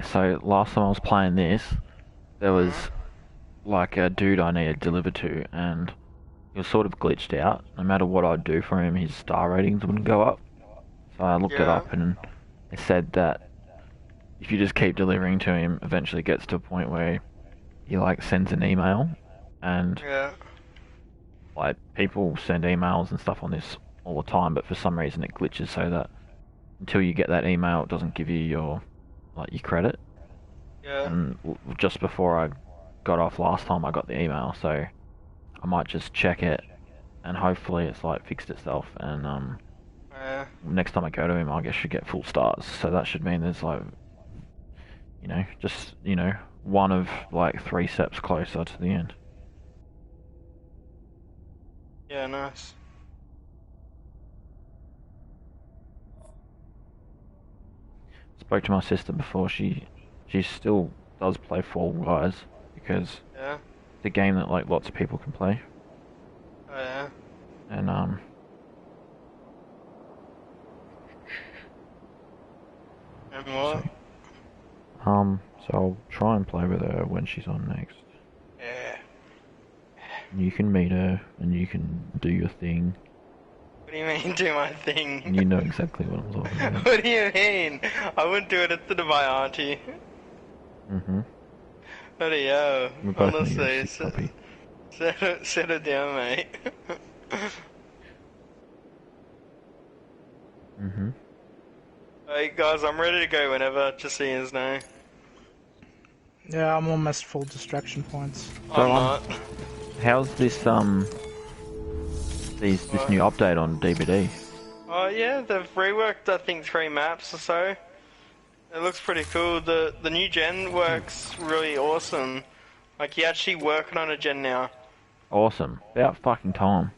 so last time I was playing this, there was like a dude I needed delivered to, and he was sort of glitched out. No matter what I'd do for him, his star ratings wouldn't go up. So I looked it Yeah. up, and it said that if you just keep delivering to him, eventually it gets to a point where he like sends an email, and Yeah. like people send emails and stuff on this all the time, but for some reason it glitches so that until you get that email, it doesn't give you your credit. Yeah. And just before I got off last time, I got the email, so I might just check it, and hopefully it's like fixed itself. And Yeah. next time I go to him, I guess should get full stars. So that should mean there's like, just one of like 3 steps closer to the end. Yeah, nice. Spoke to my sister before. She still does play Fall Guys because Yeah. it's a game that like lots of people can play. Oh, yeah. And And what? so I'll try and play with her when she's on next. Yeah. And you can meet her and you can do your thing. What do you mean, do my thing? And you know exactly what I'm talking about. What do you mean? I wouldn't do it instead of my auntie. Mhm. What do you? We both know you're a Honestly, sick puppy. settle down, mate. Mhm. Hey guys, I'm ready to go whenever, just so you know. Yeah, I'm almost full distraction points. So, I'm not. How's this this new update on DVD? Oh yeah, they've reworked I think 3 maps or so. It looks pretty cool. The new gen works really awesome. Like you're actually working on a gen now. Awesome. About fucking time.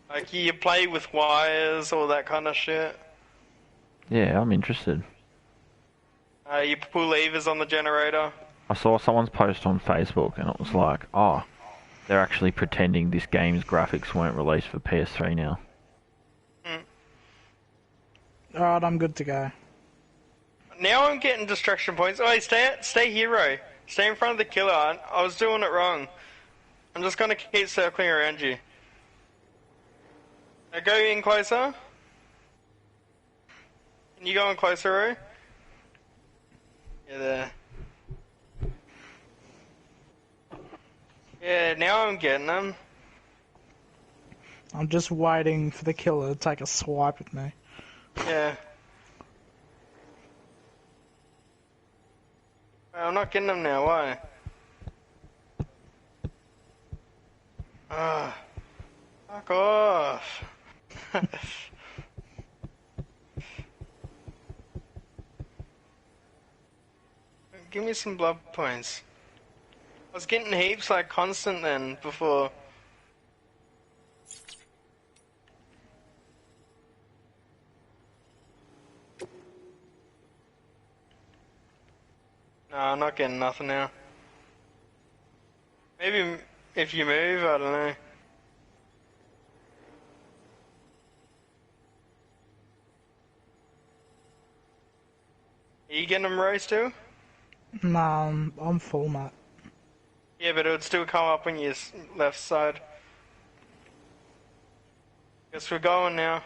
Like you play with wires, all that kind of shit. Yeah, I'm interested. You pull levers on the generator. I saw someone's post on Facebook and it was like, oh, they're actually pretending this game's graphics weren't released for PS3 now. Alright, I'm good to go. Now I'm getting distraction points. Oh, hey, stay hero. Stay in front of the killer. I was doing it wrong. I'm just gonna keep circling around you. Now go in closer. Can you go in closer, Ro? Yeah, there. Yeah, now I'm getting them. I'm just waiting for the killer to take a swipe at me. Yeah. I'm not getting them now, why? Ah, fuck off. Give me some blood points. I was getting heaps like constant then before. No, I'm not getting nothing now. Maybe if you move, I don't know. Are you getting them roast too? Nah, I'm full, mate. Yeah, but it would still come up on your left side. Guess we're going now.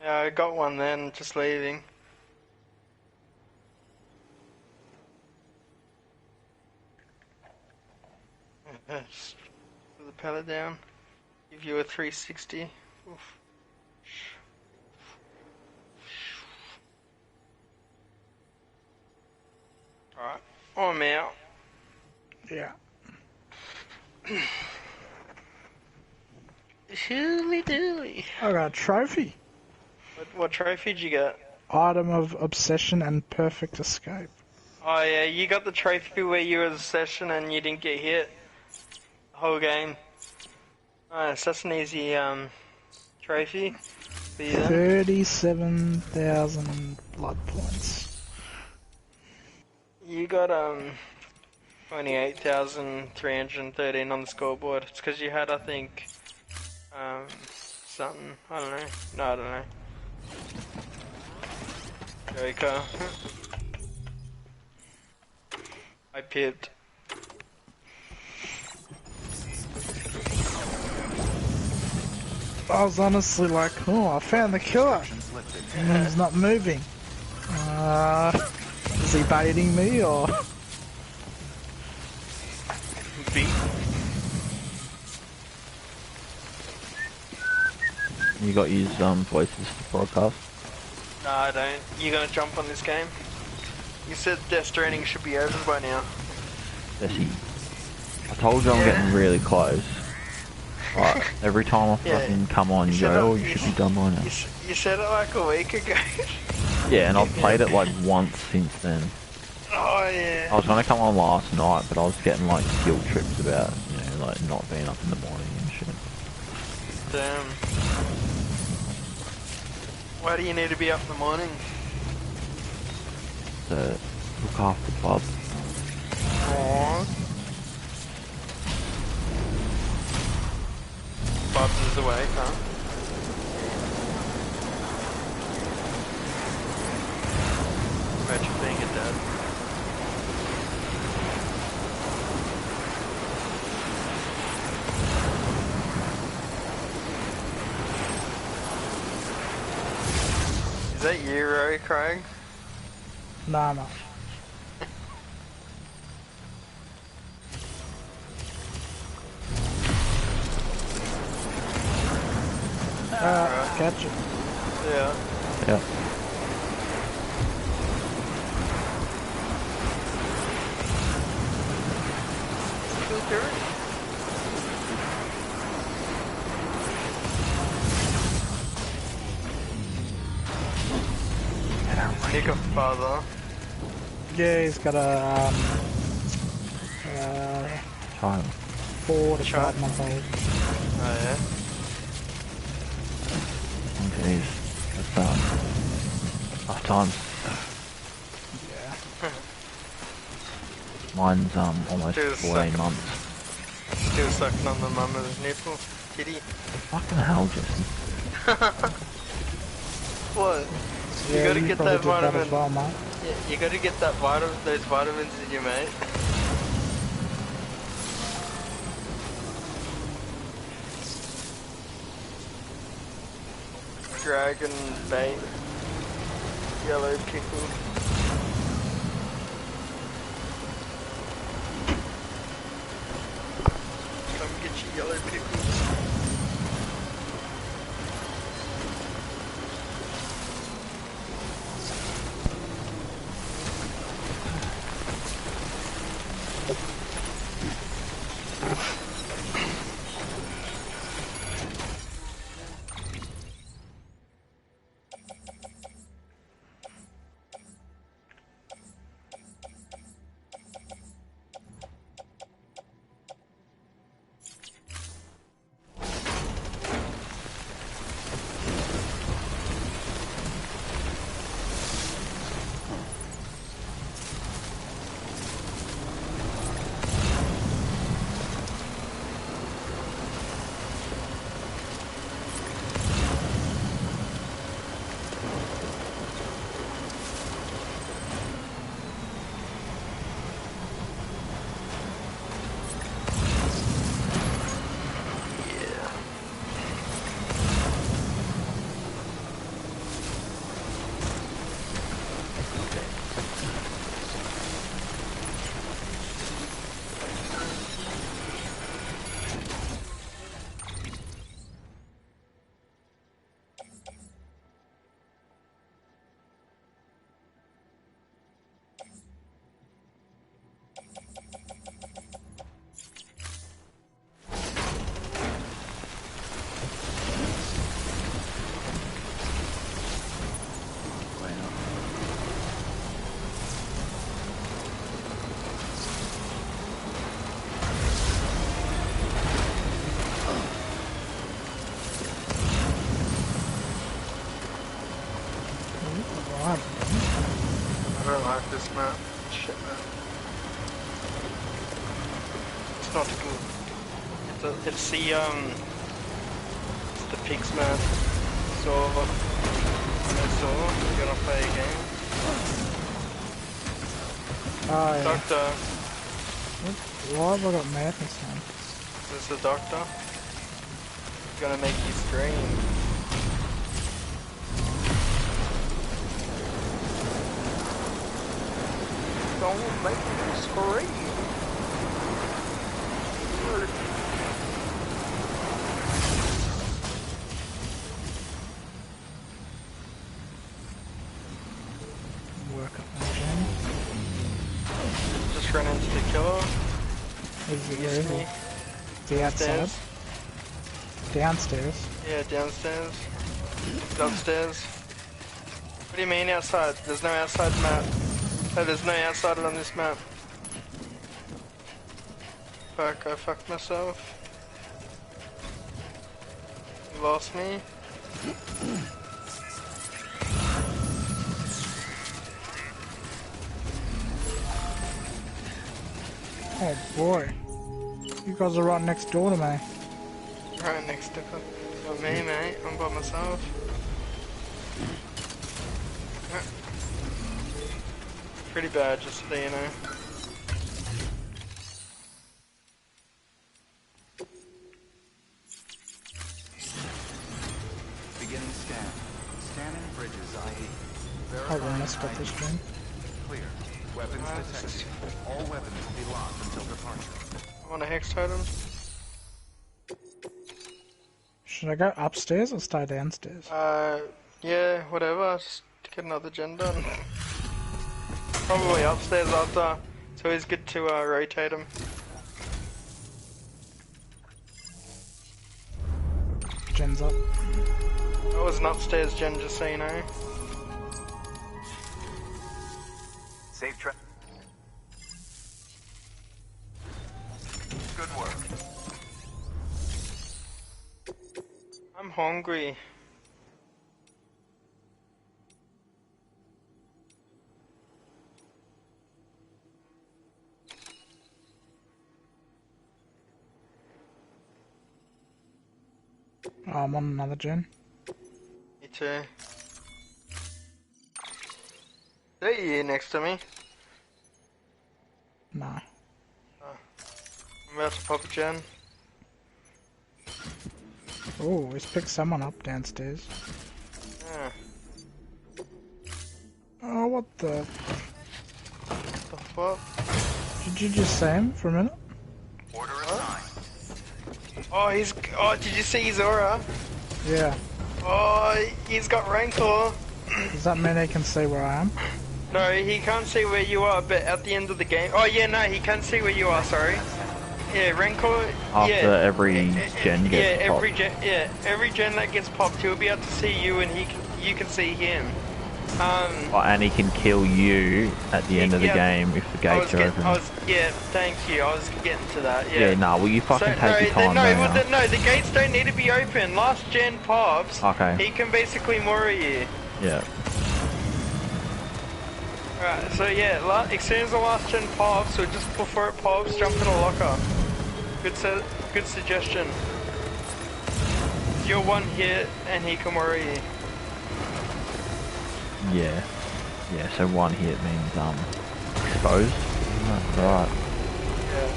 Yeah, I got one then, just leaving. Just put the pallet down. Give you a 360. Oof. Alright, I'm out. Yeah. Shooly dooly. I got a trophy. What trophy did you get? Item of obsession and perfect escape. Oh yeah, you got the trophy where you were in session and you didn't get hit. The whole game. Nice, that's an easy trophy for you then. 37,000 blood points. You got 28,313 on the scoreboard. It's because you had I think something. I don't know. No, I don't know. Joker. I pipped. I was honestly like, oh, I found the killer. And he's not moving. Is he baiting me or? Beat. You got used voices to broadcast? No, I don't. You gonna jump on this game? You said Death Stranding should be over by now. Jesse, I told you I'm getting really close. Right, every time I fucking come on, you go, oh, you should be done by now. You said it like a week ago. Yeah, and I've played it like once since then. Oh yeah. I was gonna come on last night, but I was getting like guilt trips about, you know, like not being up in the morning and shit. Damn. Why do you need to be up in the morning? To look after Bob. Aww. Bubs is awake, huh? Imagine being a dad. Is that you, Rory Craig? Nah, no. Catch it. Yeah. Yeah. Still doing? Nick a father. Yeah, he's got a Child. 4 to 5 month old. Oh yeah. Oh jeez. That's tough times. Yeah. Mine's almost Still 14 sucking. months. Still sucking on the mama's nipple. Kitty. Fucking hell, Jesse. What? Yeah, you gotta get probably that did vitamin. as well, mate. Yeah, you gotta get that those vitamins in you, mate. Dragon bait. Yellow pickle. Come get your yellow pickles. I don't like this map. Shit map. It's not good. It's the the pigs map. So, we're gonna play a game. Oh yeah. Doctor, Why have I got madness on? this is the doctor. He's gonna make you scream. Don't make me scream. Work up my gen. Just ran into the killer. Is it He where used is me. he? Is he outside? Upstairs. Downstairs. Yeah, downstairs. He's upstairs. What do you mean outside? There's no outside map. Oh, there's no outside on this map. Fuck, I fucked myself. You lost me. Oh boy. You guys are right next door to me. Right next to not me, mate. I'm by myself. Pretty bad, just so you know. Beginning scan. Scanning bridges IE. I will messed up this gen. Clear. Weapons detected. All weapons will be locked until departure. Want a hex totem? Should I go upstairs or stay downstairs? Yeah, whatever. Just get another gen done. Probably upstairs after. It's always good to rotate them. Gen's up. That was an upstairs gen, just so you know. Safe trap. Good work. I'm hungry. Oh, I'm on another gen. Me too. Is that you next to me? No. I'm about to pop a gen. Oh, he's picked someone up downstairs. Yeah. Oh, what the? The fuck? Did you just say him for a minute? Order assigned. Oh, oh, did you see his aura? Yeah. Oh, he's got Rancor. Does that mean he can see where I am? No, he can't see where you are, but at the end of the game... Oh, yeah, no, he can see where you are, sorry. Yeah, Rancor... After yeah. every gen gets yeah, popped. every gen that gets popped, he'll be able to see you and you can see him. Oh, and he can kill you at the end of the game if the gates are open. Yeah, thank you, I was getting to that, yeah. Yeah, nah, well you fucking take your time no, the gates don't need to be open. Last gen pops, Okay. he can basically Mori you. Yeah. Right, so yeah, as soon as the last gen pops, or just before it pops, jump in a locker. Good suggestion. You're one hit, and he can worry you. Yeah. Yeah, so one hit means, exposed. Right. Yeah.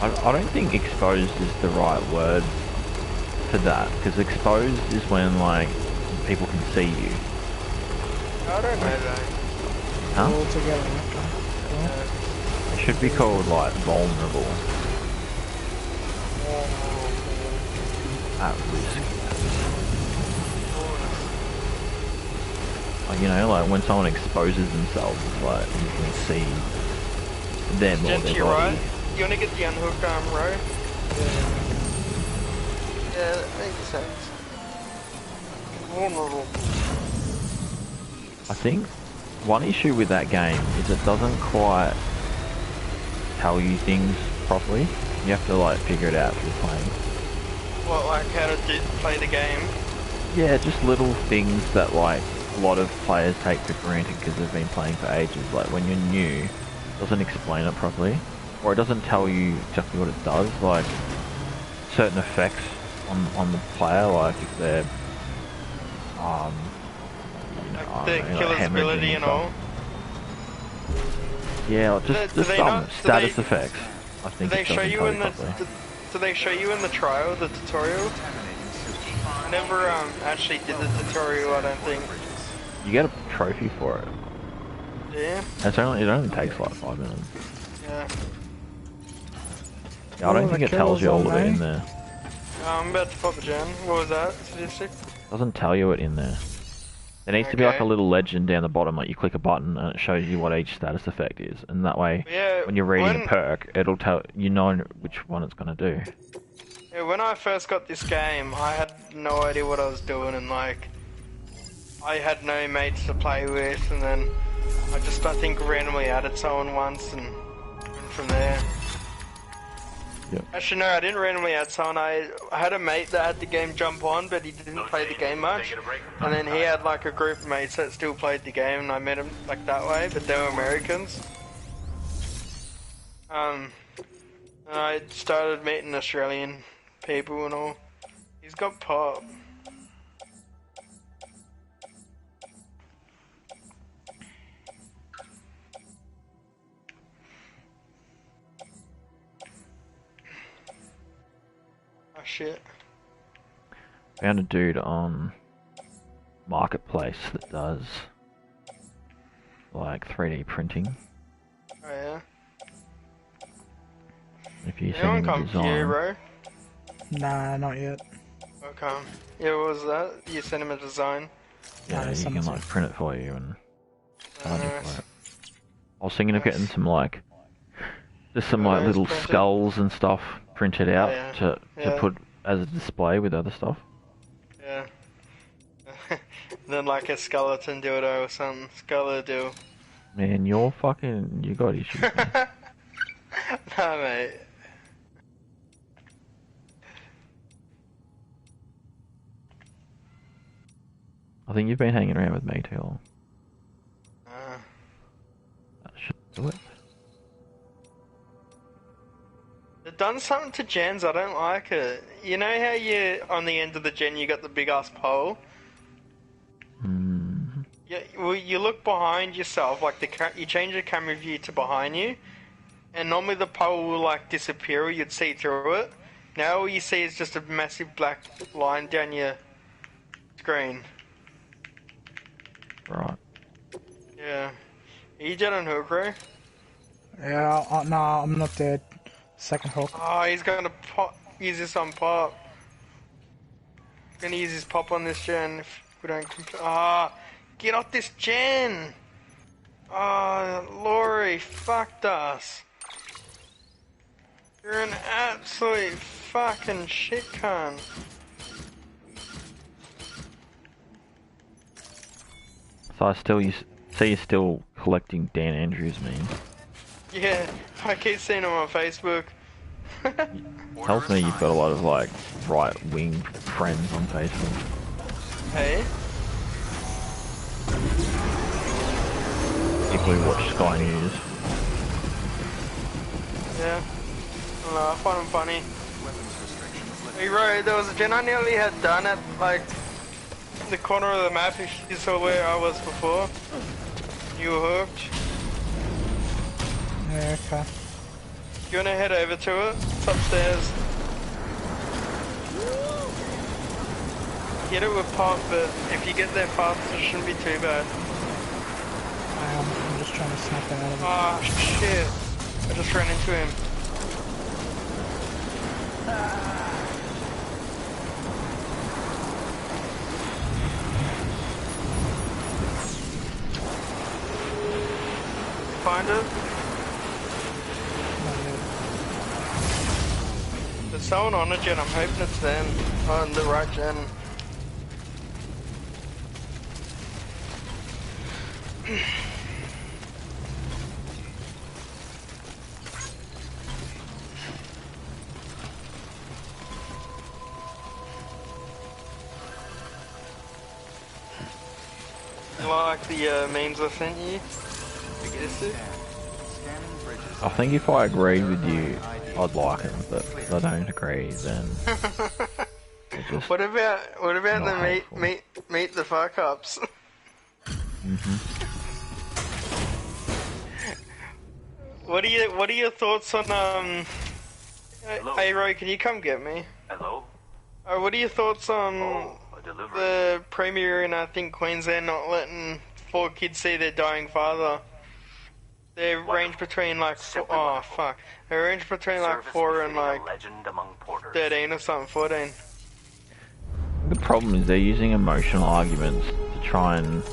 I don't think exposed is the right word for that, because exposed is when, like, people can see you. I don't know though. Huh? All together. Okay. It should be called, like, vulnerable. At risk. Like, you know, like when someone exposes themselves, it's like you can see them or Gen to their your body. right. You wanna get the unhook row? Yeah, that makes sense. Vulnerable. I think one issue with that game is it doesn't quite tell you things properly. You have to like figure it out as you're playing. What, like how to play the game? Yeah, just little things that like a lot of players take for granted because they've been playing for ages. Like when you're new, it doesn't explain it properly. or it doesn't tell you exactly what it does, like certain effects on the player, like if they're Like I the don't know, like killer's hemorrhaging ability and stuff. all. Yeah, Do just they some not? status effects. I Do think they it show doesn't you tell you in the? properly. Do they show you in the trial, the tutorial? I never actually did the tutorial. I don't think. You get a trophy for it. Yeah. It only takes like 5 minutes. Yeah. Yeah, I don't Oh, think the it tells you killer's all of on it in me. there. I'm about to pop a gen. What was that? Statistic? Doesn't tell you it in there. There needs to be like a Okay. little legend down the bottom, like you click a button and it shows you what each status effect is, and that way, Yeah. when you're reading a When perk, it'll tell you know which one it's gonna do. yeah, when I first got this game, I had no idea what I was doing, and like, I had no mates to play with, and then I think randomly added someone once, and went from there. Yep. Actually, no, I didn't randomly add someone. I had a mate that had the game jump on, but he didn't play the game much. And then he had like a group of mates that still played the game, and I met him like that way, but they were Americans. And I started meeting Australian people and all. He's got pop. Oh shit. Found a dude on Marketplace that does like 3D printing. Oh yeah. If you send Anyone him a come to you, design, bro? Nah, not yet. Okay. Yeah, what was that? You sent him a design? yeah, Nah, you someone's can like print it for you and charge you Nice. for it. I was thinking of Nice. getting some like just some like Photos little printed. skulls and stuff printed out yeah. to Yeah. put as a display with other stuff. Yeah. Then like a skeleton dildo or something. Skeleton. Man, you got issues. Man. Nah, mate. I think you've been hanging around with me too long. Uh, That should do it. They've done something to gens, I don't like it. You know how on the end of the gen you got the big ass pole? Mm. Yeah, well, you look behind yourself, like you change the camera view to behind you, and normally the pole will like disappear or you'd see through it. Now all you see is just a massive black line down your screen. Right. Yeah. Are you dead on hook, bro? Yeah, nah, I'm not dead. Second hook. Oh, he's gonna use this on pop. Gonna use his pop on this gen if we don't get off this gen! Oh, Laurie fucked us. You're an absolute fucking shit cunt. So see you still collecting Dan Andrews memes. Yeah, I keep seeing him on Facebook. Tells me you've got a lot of like right-wing friends on Facebook. Hey? People who watch Sky News. Yeah. I don't know, I find him funny. Hey, bro, there was a gen I nearly had done at, like, the corner of the map, if you saw where I was before. You were hooked. Yeah, okay. You wanna head over to it? It's upstairs. Get it with pop, but if you get there fast, it shouldn't be too bad. I'm just trying to snap it out of it. Ah, shit. I just ran into him. Find it? Not yet. There's someone on a gen, I'm hoping it's them. On the right gen. You like the memes I sent you? Is it? Scanning bridges. I think if I agreed with you, I'd like him, but if I don't agree, then they're just What about not the helpful. meet the fuck ups? What are your thoughts on Hey Roy, can you come get me? Hello? What are your thoughts on Oh, a delivery. the Premier in I think Queensland not letting 4 kids see their dying father? They range between like Simply fuck. They range between like Service 4 and befitting a like legend among porters. 13 or something, 14. The problem is they're using emotional arguments to try and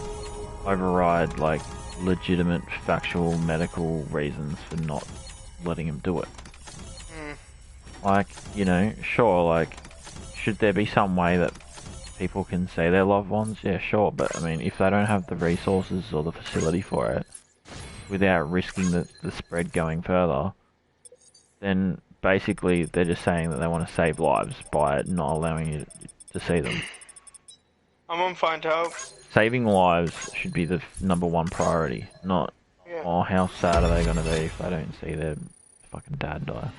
override like legitimate factual medical reasons for not letting him do it. Like, you know, sure, like, should there be some way that people can see their loved ones? Yeah, sure, but I mean, if they don't have the resources or the facility for it, without risking the spread going further, then basically they're just saying that they want to save lives by not allowing you to see them. I'm on fine to help. Saving lives should be the #1 priority, not, Yeah. oh, how sad are they going to be if they don't see their fucking dad die.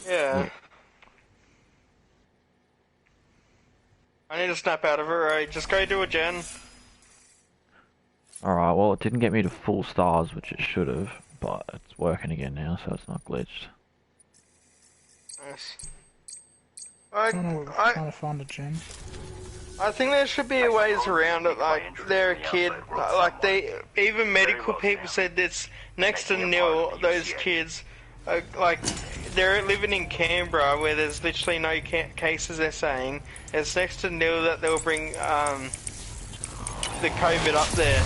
Yeah. Yeah. I need to snap out of it, right? Just go do a gen. Alright, well, it didn't get me to full stars, which it should have, but it's working again now, so it's not glitched. Nice. Trying I to find a gem. I think there should be ways around it. Like they're a kid. Like even medical people said it's next to nil. Those kids, like they're living in Canberra where there's literally no cases. They're saying it's next to nil that they'll bring the COVID up there.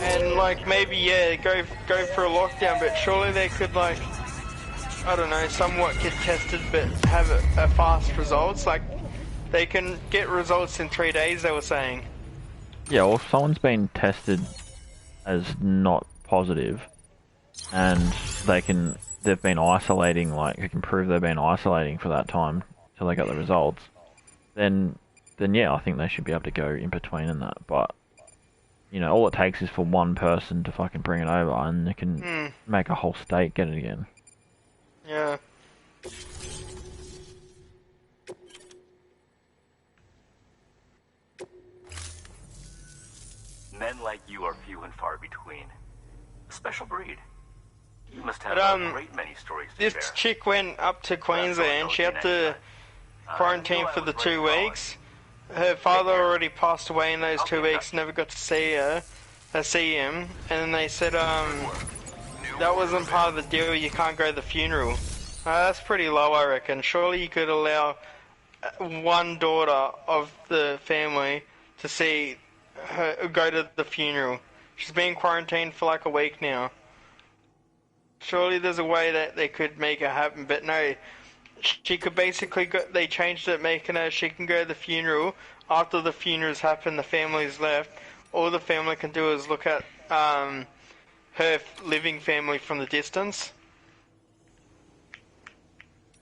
And like maybe go for a lockdown, but surely they could like, I don't know, somewhat get tested but have a fast results. Like they can get results in 3 days. They were saying. Yeah, well, if someone's been tested as not positive, and they've been isolating, like they can prove they've been isolating for that time till they got the results, then yeah, I think they should be able to go in between and that. But you know, all it takes is for one person to fucking bring it over, and they can make a whole state get it again. Yeah. Men like you are few and far between. A special breed. You must have But, a great many stories to This share. chick went up to Queensland. She had to quarantine for the 2 weeks. Her father already passed away in those 2 weeks. Never got to see him. And then they said that wasn't part of the deal. You can't go to the funeral. That's pretty low, I reckon. Surely you could allow one daughter of the family to see her go to the funeral. She's been quarantined for like a week now. Surely there's a way that they could make it happen, but no. She could basically go, they changed it, making her, she can go to the funeral. After the funeral's happened, the family's left. All the family can do is look at her living family from the distance.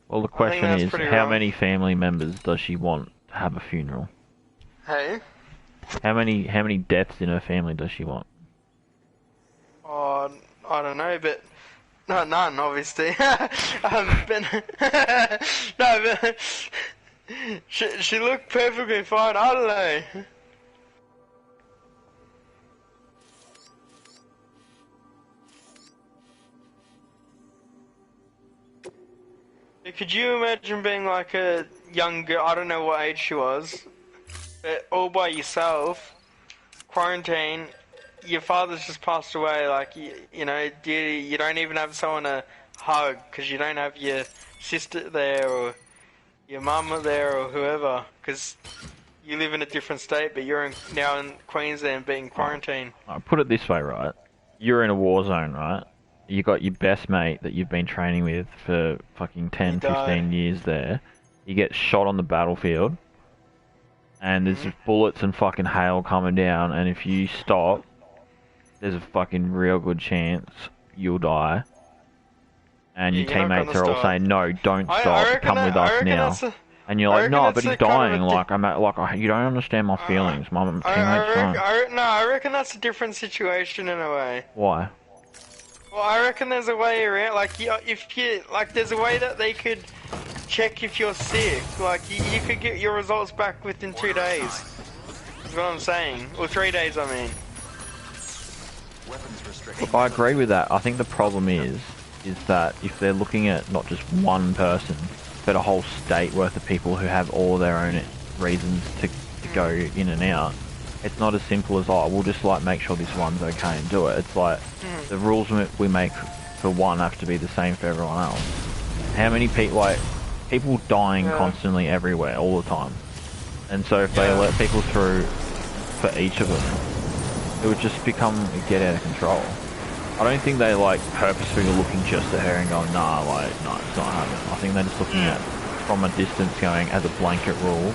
Well, the question that's is, pretty how wrong. many family members does she want to have a funeral? Hey? How many deaths in her family does she want? Oh, I don't know, but no, none, obviously. But she looked perfectly fine. I don't know. Could you imagine being like a young girl? I don't know what age she was, but all by yourself, quarantine. Your father's just passed away. Like you know, you don't even have someone to hug because you don't have your sister there or your mum there or whoever because you live in a different state. But you're now in Queensland being quarantined. I'll put it this way, right? You're in a war zone, right? You got your best mate that you've been training with for fucking 10, 15 years there. You get shot on the battlefield, and there's bullets and fucking hail coming down, and if you stop, there's a fucking real good chance you'll die. And your Yeah, you're not teammates gonna are all stop. saying, no, don't stop, come with us now. And you're I like, reckon no, that's but he's a kind of dying. a Like, you don't understand my feelings. My teammate's dying. No, I reckon that's a different situation in a way. Why? Well, I reckon there's a way around. Like, if you like, there's a way that they could check if you're sick. Like, you could get your results back within 2 days. Is what I'm saying, or 3 days. I mean. Weapons restriction. Look, I agree with that. I think the problem is that if they're looking at not just one person, but a whole state worth of people who have all their own reasons to go in and out, it's not as simple as, oh, we'll just like make sure this one's okay and do it. It's like the rules we make for one have to be the same for everyone else. How many people, like, people dying constantly everywhere all the time, and so if they let people through for each of them, it would just become get out of control. I don't think they like purposefully looking just at her and going, nah, like, no, it's not happening. I think they're just looking at from a distance going, as a blanket rule,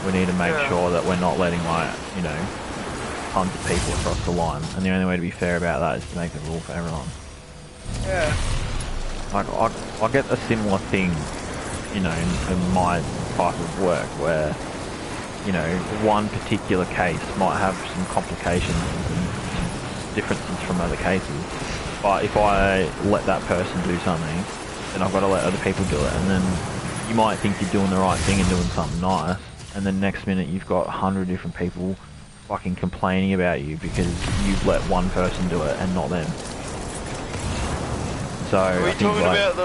we need to make sure that we're not letting, like, you know, tons of people across the line. And the only way to be fair about that is to make the rule for everyone. Yeah. Like, I get a similar thing, you know, in my type of work where, you know, one particular case might have some complications and differences from other cases, but if I let that person do something, then I've got to let other people do it, and then you might think you're doing the right thing and doing something nice, and then next minute you've got 100 different people fucking complaining about you because you've let one person do it and not them. So Are we talking like, about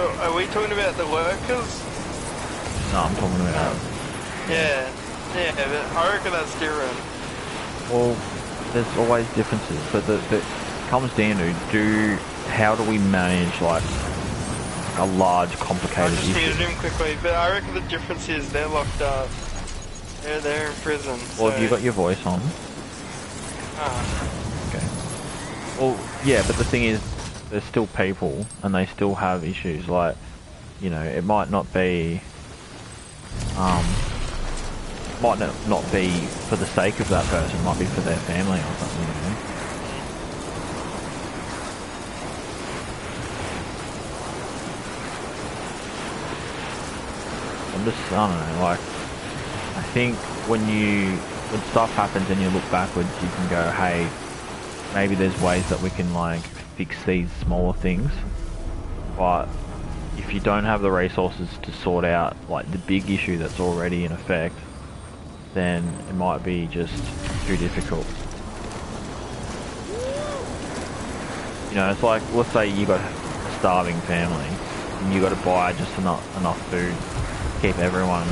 the workers? no, I'm talking about Yeah, but I reckon that's different. well, there's always differences, but it comes down to how do we manage like a large, complicated I just issue? muted him quickly, but I reckon the difference is they're locked up. They're in prison. Well, so... have you got your voice on? Okay. Well, yeah, but the thing is, there's still people, and they still have issues. Like, you know, it might not be, not be for the sake of that person. It might be for their family or something. You know? I don't know, like, I think when stuff happens and you look backwards, you can go, hey, maybe there's ways that we can, like, fix these smaller things, but if you don't have the resources to sort out, like, the big issue that's already in effect, then it might be just too difficult. You know, it's like, let's say you got a starving family, and you got to buy just enough food keep everyone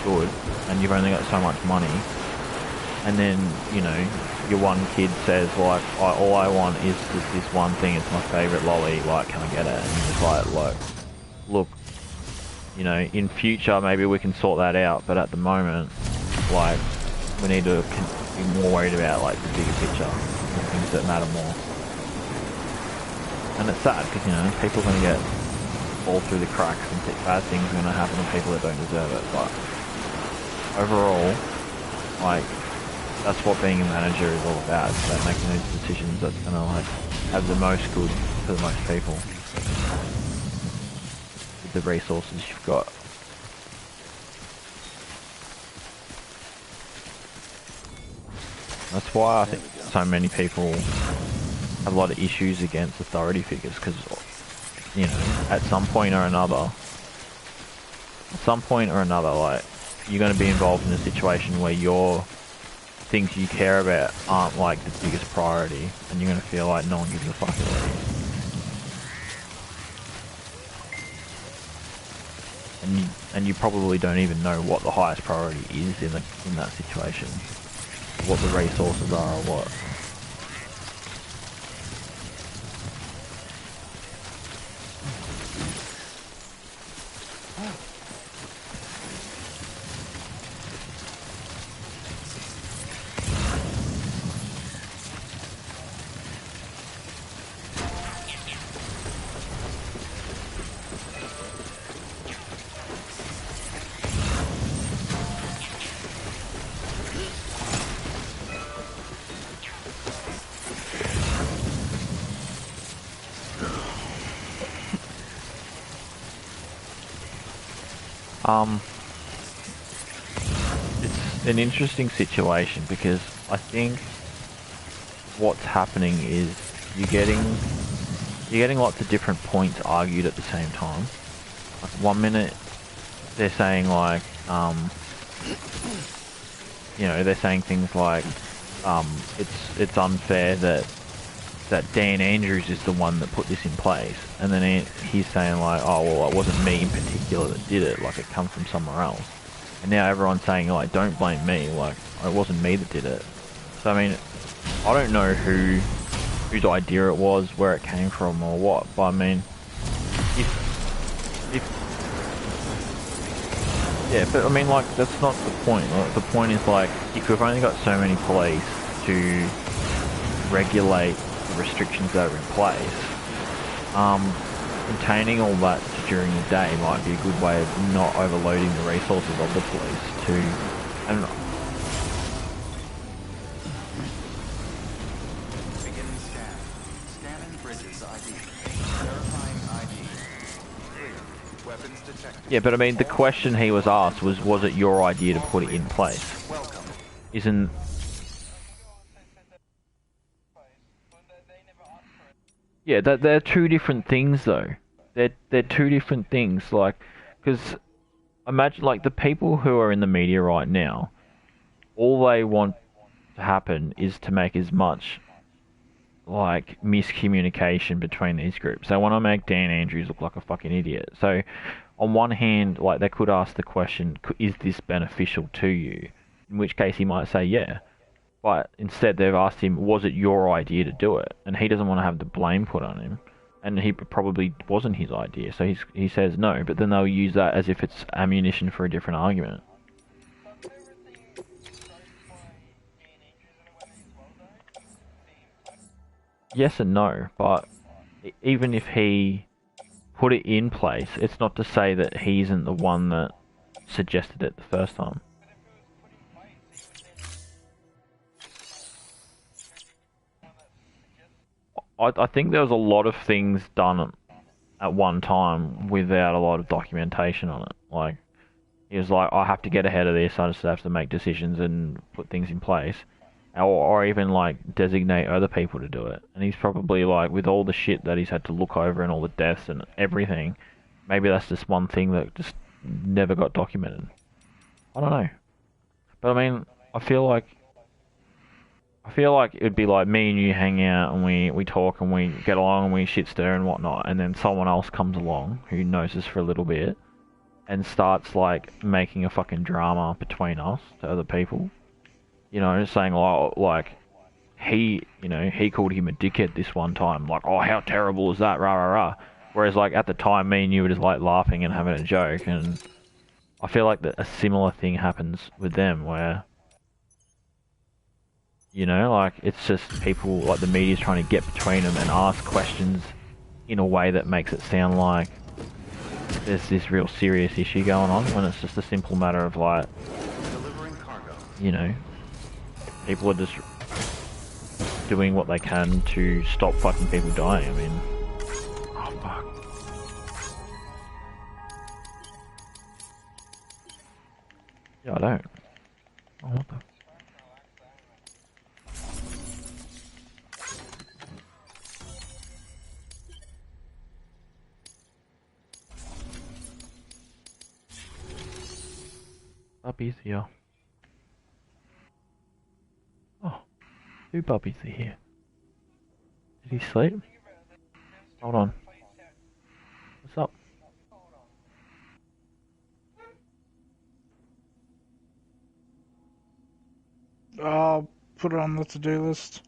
good, and you've only got so much money, and then, you know, your one kid says, like, all I want is just this one thing, it's my favourite lolly, like, can I get it? And you're just like, look, you know, in future maybe we can sort that out, but at the moment, like, we need to be more worried about, like, the bigger picture, the things that matter more. And it's sad, because, you know, people are going to get fall through the cracks and bad things are going to happen to people that don't deserve it, but overall, like, that's what being a manager is all about. It's about making those decisions that's going to, like, have the most good for the most people with the resources you've got. That's why I think so many people have a lot of issues against authority figures, because, you know, at some point or another, like, you're going to be involved in a situation where your things you care about aren't, like, the biggest priority, and you're going to feel like no one gives a fuck about you. And you probably don't even know what the highest priority is in that situation, what the resources are or what. an interesting situation because I think what's happening is you're getting lots of different points argued at the same time. Like 1 minute they're saying like you know, they're saying things like it's unfair that Dan Andrews is the one that put this in place, and then he's saying like, oh well, it wasn't me in particular that did it, like it comes from somewhere else. And now everyone's saying like, don't blame me, like it wasn't me that did it. So I mean, I don't know whose idea it was, where it came from, or what. But I mean, yeah, but I mean, like that's not the point. Like, the point is like, if we've only got so many police to regulate the restrictions that are in place, containing all that during the day might be a good way of not overloading the resources of the police to, and Beginning scan. Scanning bridges ID. Verifying ID. Clear. Weapons detected. yeah, but I mean, the question he was asked was it your idea to put it in place? Welcome. Isn't... Yeah, they're two different things though. They're two different things, like, because imagine like the people who are in the media right now, all they want to happen is to make as much like miscommunication between these groups. They want to make Dan Andrews look like a fucking idiot. So on one hand, like they could ask the question, is this beneficial to you? In which case he might say yeah. But instead they've asked him, was it your idea to do it? And he doesn't want to have the blame put on him. And he probably wasn't his idea, so he says no, but then they'll use that as if it's ammunition for a different argument. Yes and no, but even if he put it in place, it's not to say that he isn't the one that suggested it the first time. I think there was a lot of things done at one time without a lot of documentation on it. Like, he was like, I have to get ahead of this, I just have to make decisions and put things in place. Or even, like, designate other people to do it. And he's probably, like, with all the shit that he's had to look over and all the deaths and everything, maybe that's just one thing that just never got documented. I don't know. But, I mean, I feel like it'd be like me and you hang out and we talk and we get along and we shit stir and whatnot, and then someone else comes along who knows us for a little bit and starts like making a fucking drama between us to other people. You know, saying like he called him a dickhead this one time, like, oh, how terrible is that, rah rah rah. Whereas like at the time me and you were just like laughing and having a joke, and I feel like that a similar thing happens with them where, you know, like, it's just people, like, the media's trying to get between them and ask questions in a way that makes it sound like there's this real serious issue going on, when it's just a simple matter of, like, Delivering cargo. you know, people are just doing what they can to stop fucking people dying. I mean, oh, fuck. Yeah, I don't. Oh, what the... Puppies here. Oh, two puppies are here. Did he sleep? Hold on. What's up? I'll put it on the to-do list.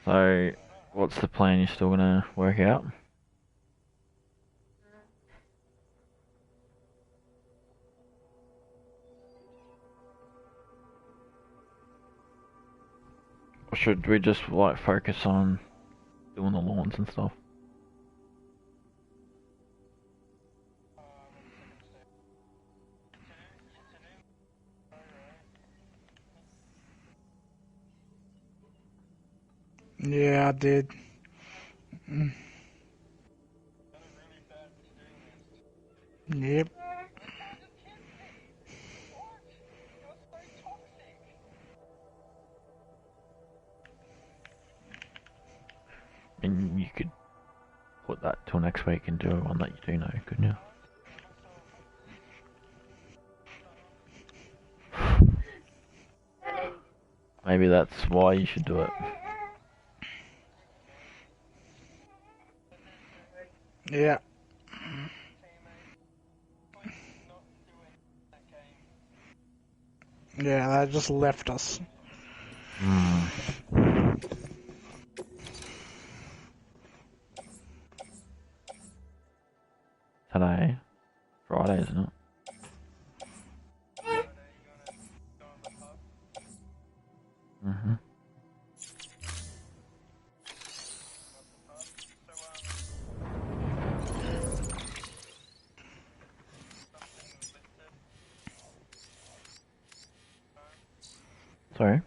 So, what's the plan you're still gonna work out? Or should we just, like, focus on doing the lawns and stuff? Yeah, I did. Yep. you could put that till next week and do one that you do know, couldn't you? Maybe that's why you should do it. Yeah. Yeah, they just left us. Today, Friday, isn't it? Mhm. Sorry.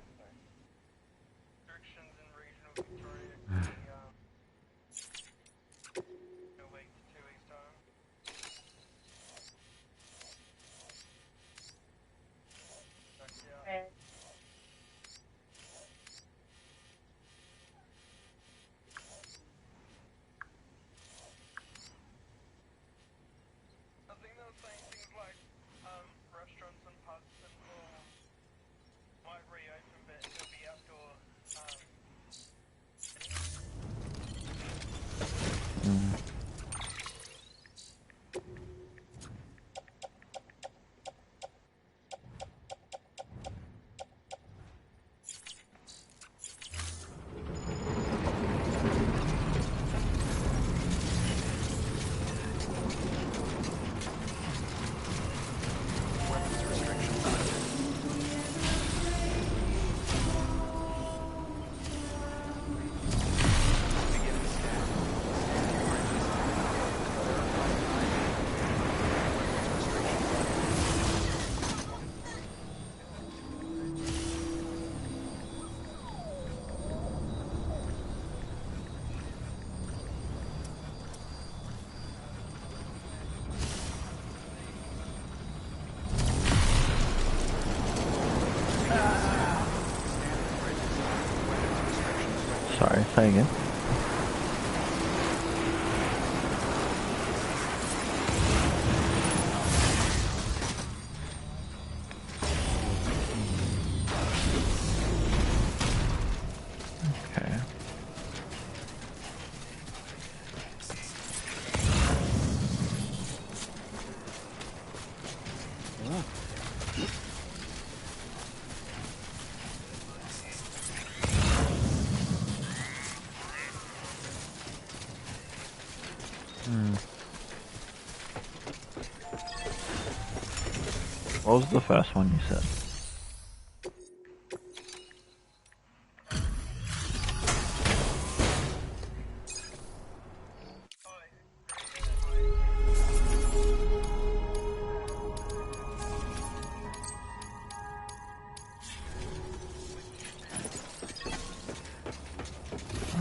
Weapons restrictions lifted. Beginning scan. Scanning bridges. Verifying ID. Weapons restrictions lifted. Scanning bridges. Weapons restrictions lifted. Sorry, say again. Okay. What was the first one you said?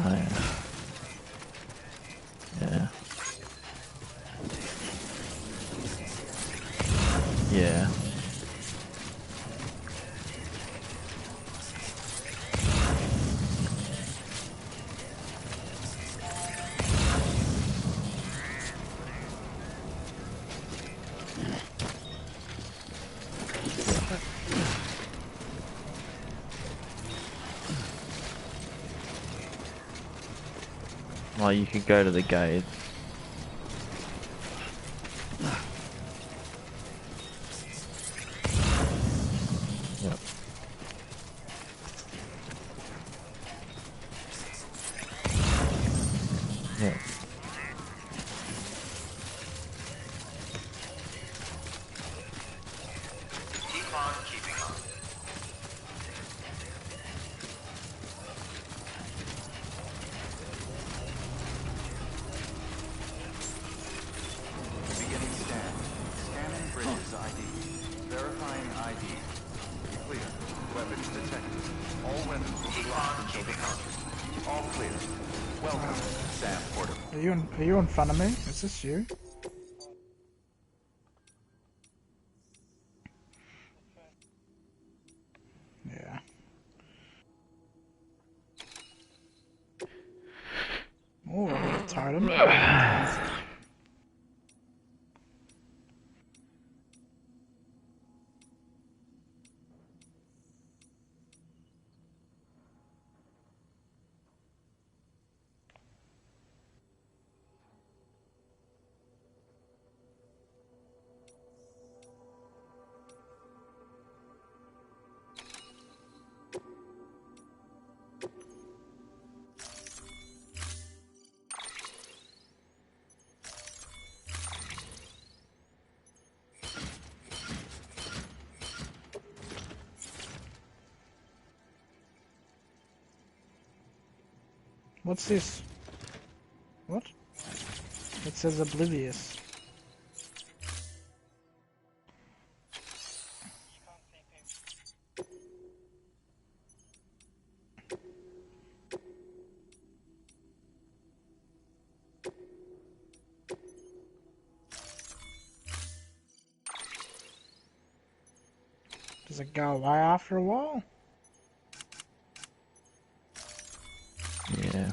Oh, yeah. Yeah. Well, you could go to the gates. Yep. Yep. Keep on keeping on. Beginning scan. Scanning bridges ID. Verifying ID. Clear. Weapons detected. All weapons will be locked until the conference. All clear. Welcome, Sam Porter. Are you in front of me? Is this you? Yeah. Oh, totem. What's this? What? It says oblivious. Does it go away after a while? Yeah.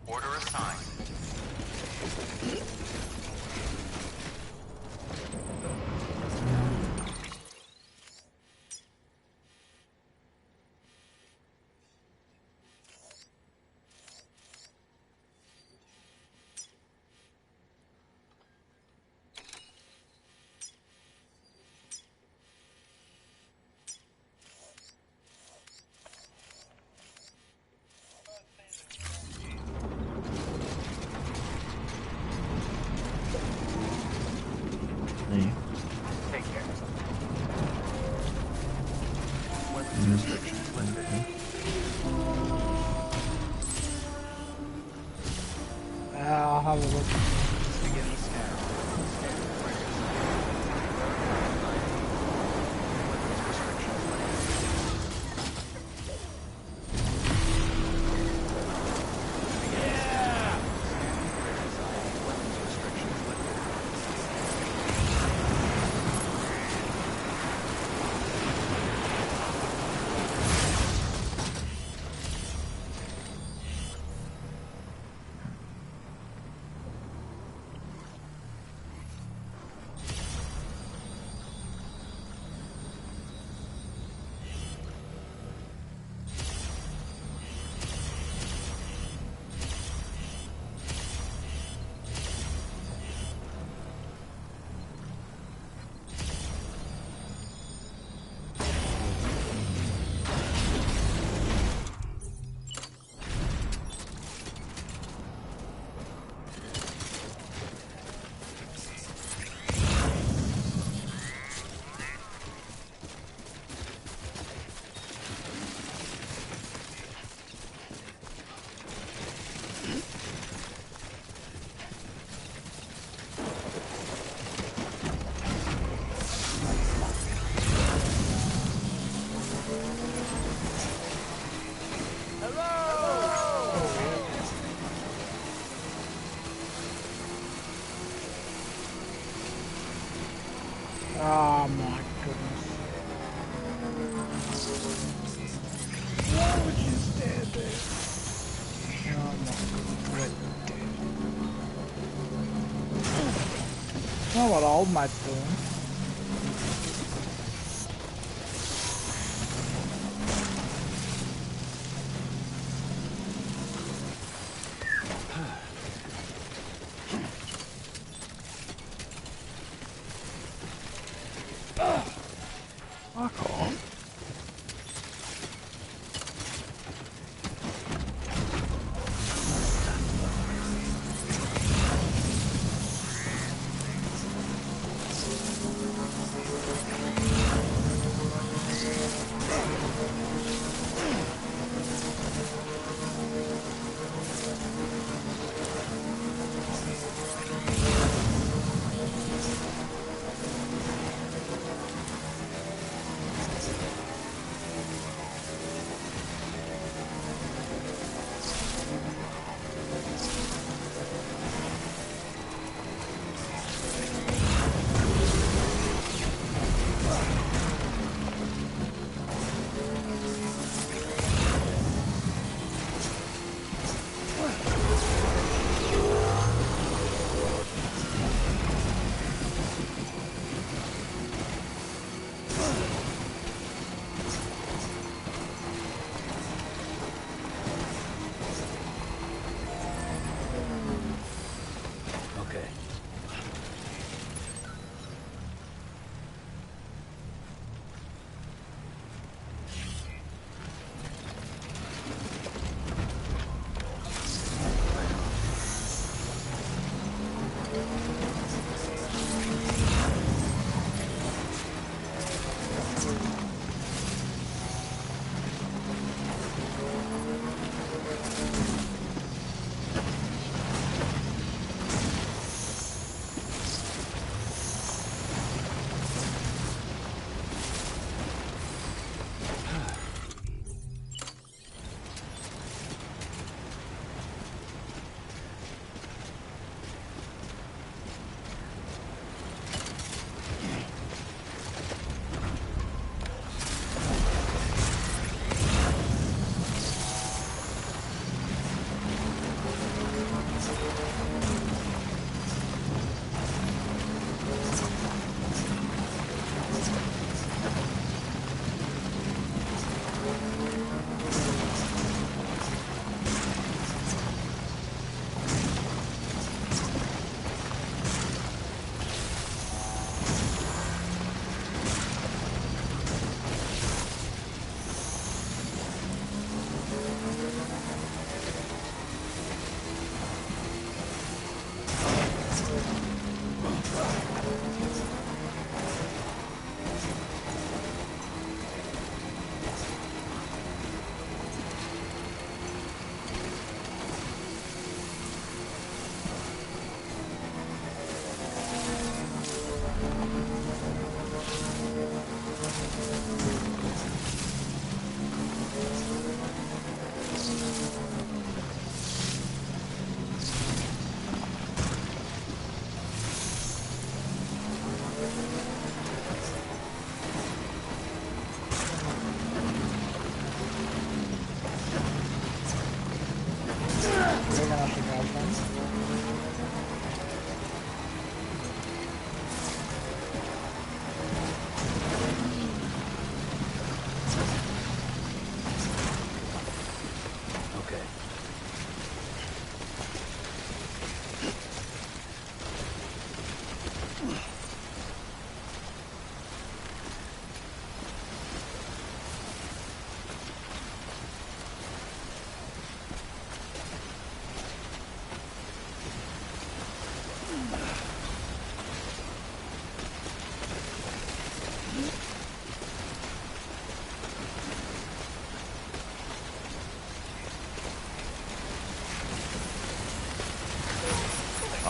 Order assigned. Yeah. Take care. Weapons restrictions lifted. I'll have a look. Beginning scan. Scanning bridges. Weapons restrictions lifted. Scanning bridges. Weapons restrictions lifted. Oh my goodness. Why would you stand there? Oh my goodness, we're dead. Not what old mate's doing. Fuck off.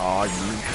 Oh, you.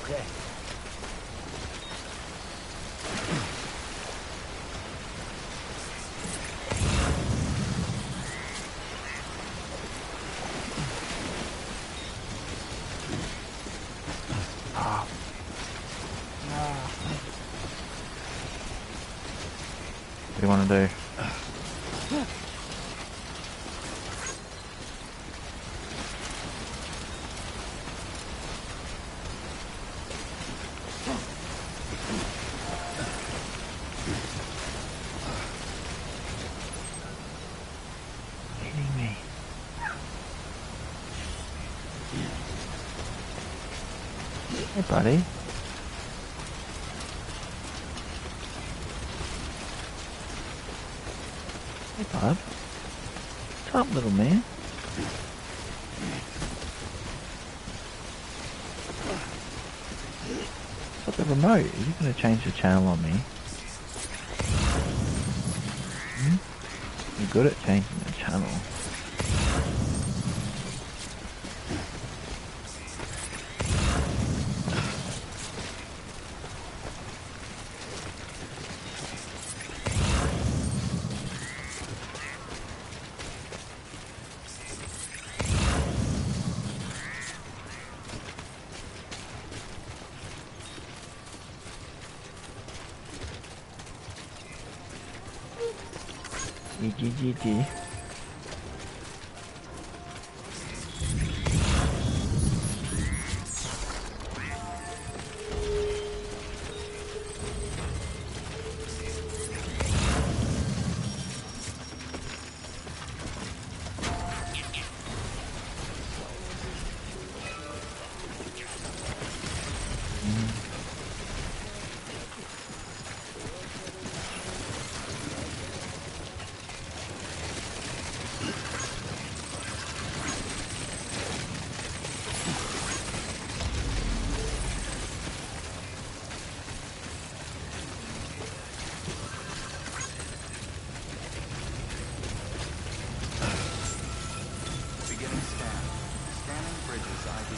Okay. Ah, Ah, what do you want to do? Kidding me? Hey, buddy. Hey, bud. What's up, little man? What's the remote? Are you going to change the channel on me? Hmm? You're good at changing the channel. GG. Beginning scan. Scanning bridges ID.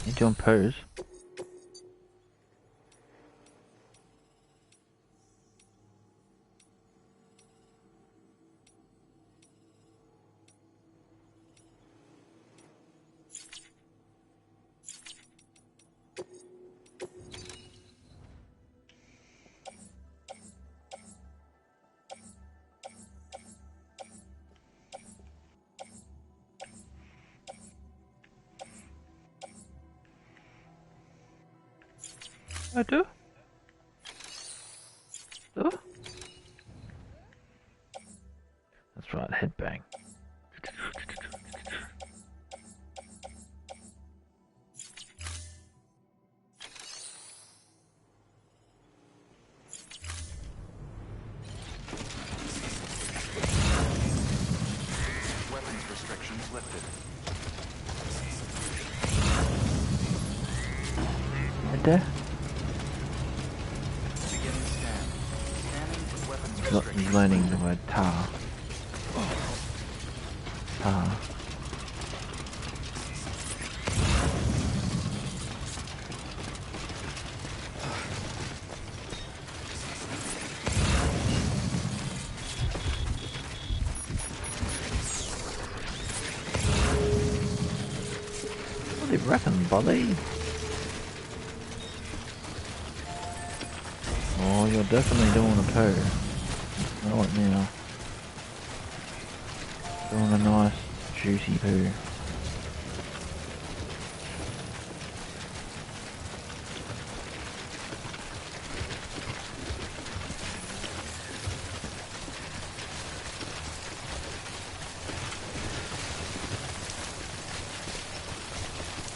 You doing pose? I do. Do? That's right, headbang. Weapons restrictions lifted. Right there. Beginning scan. Scanning for weapons He's restrictions learning the lifted. word tar. Tar. What do you reckon, buddy? Oh, you're definitely doing a poo. Know it now. Doing a nice juicy poo.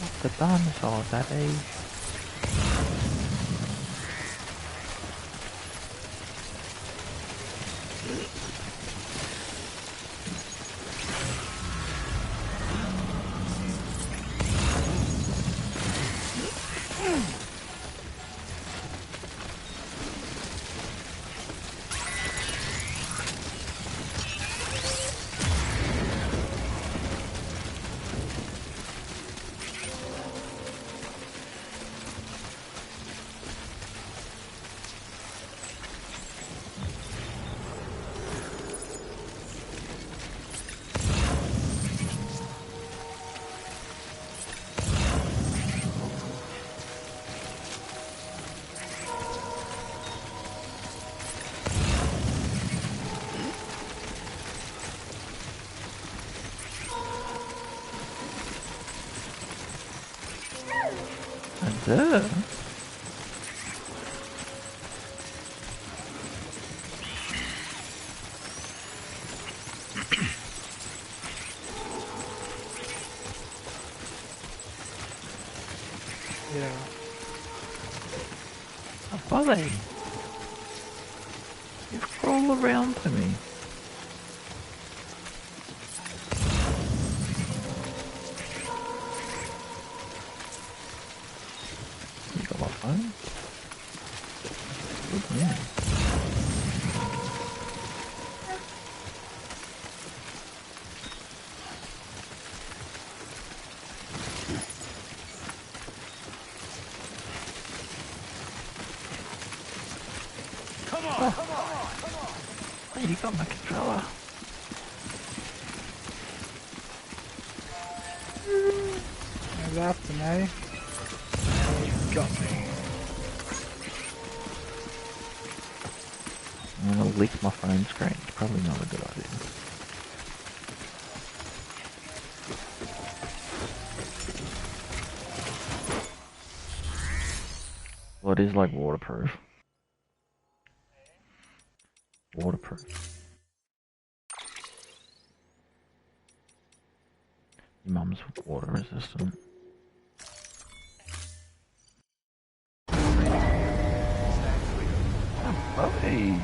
What's the dinosaur, Daddy? Duh. Yeah. A bully. You crawl around to me. You got my phone? Good man. Hey, you got my controller. He's after me. He got me. I'm gonna lick my phone screen. It's probably not a good idea. Well, it is like waterproof. Waterproof. Your mum's water resistant. Oh, hey.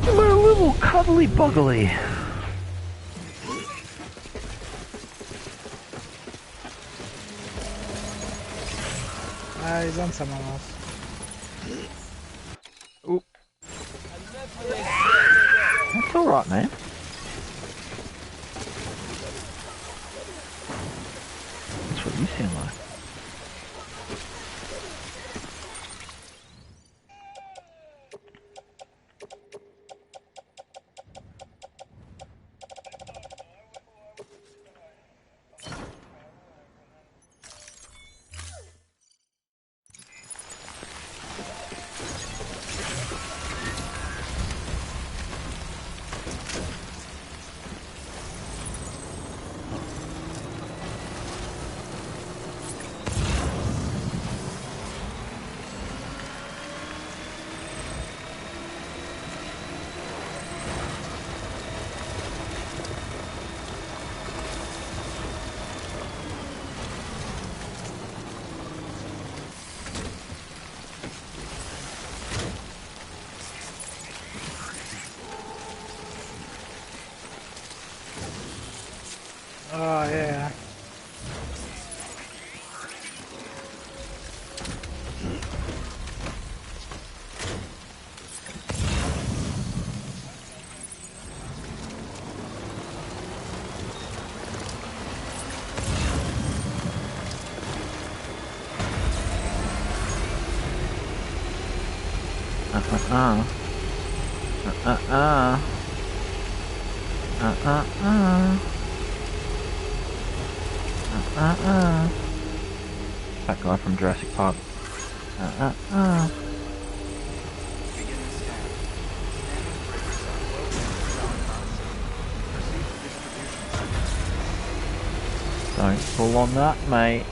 You're a little cuddly buggly. He's on someone else. Ooh. That's alright, man. That's what you sound like. Oh yeah. That guy from Jurassic Park. Beginning scan. Scanning bridge site located south Proceed to distribution Don't pull on that, mate.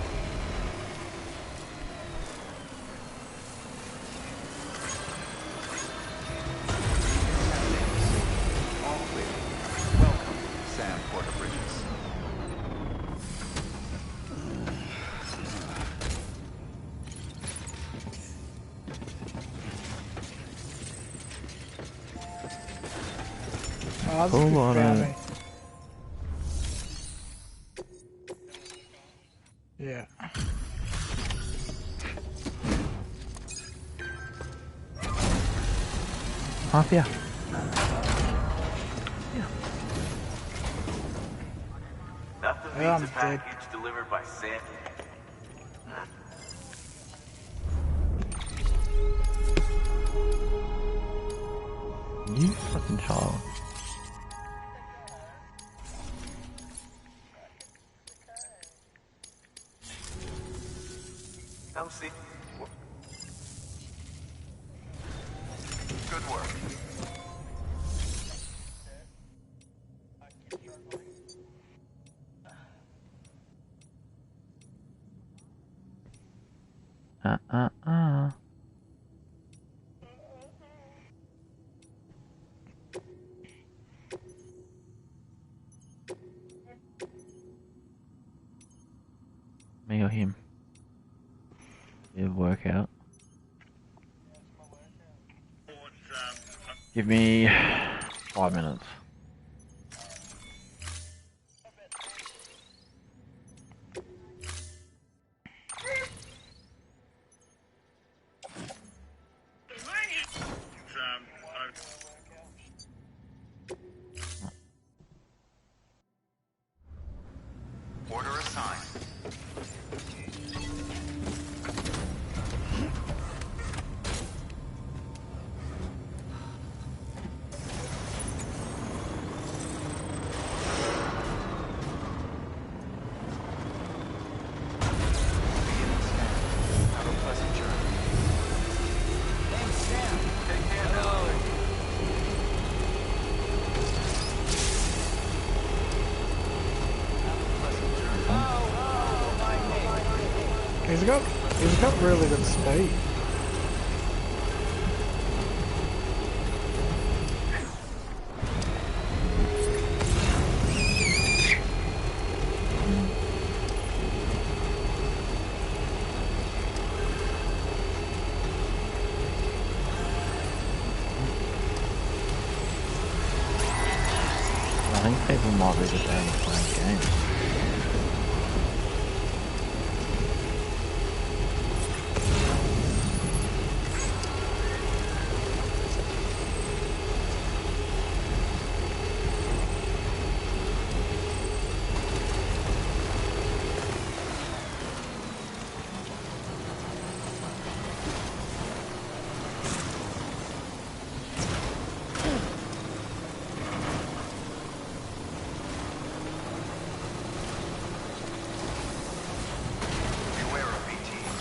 All clear. Welcome, Sam Porter Bridges. Oh, that's Pull good on brownie. it. Yeah. Half yeah. Nothing Yeah, I'm beats a dead. package delivered by Sam. You fucking child. Come see. Good work. Uh. Me or him? Yeah, workout. Give me 5 minutes. Order assigned. Have a pleasant journey. Thanks, Sam. Take care now. Have a pleasant journey. He's got really good speed. I think people might be just only playing games. Beware of BTs.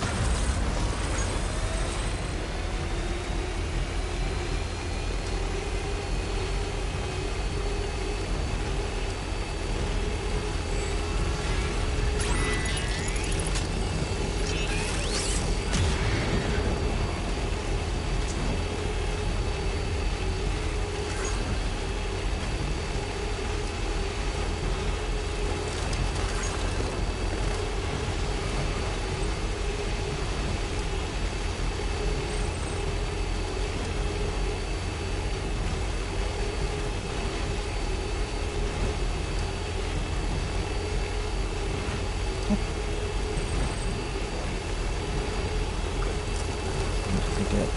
Just to get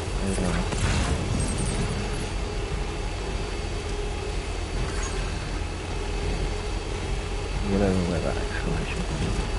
whatever that exclamation point is.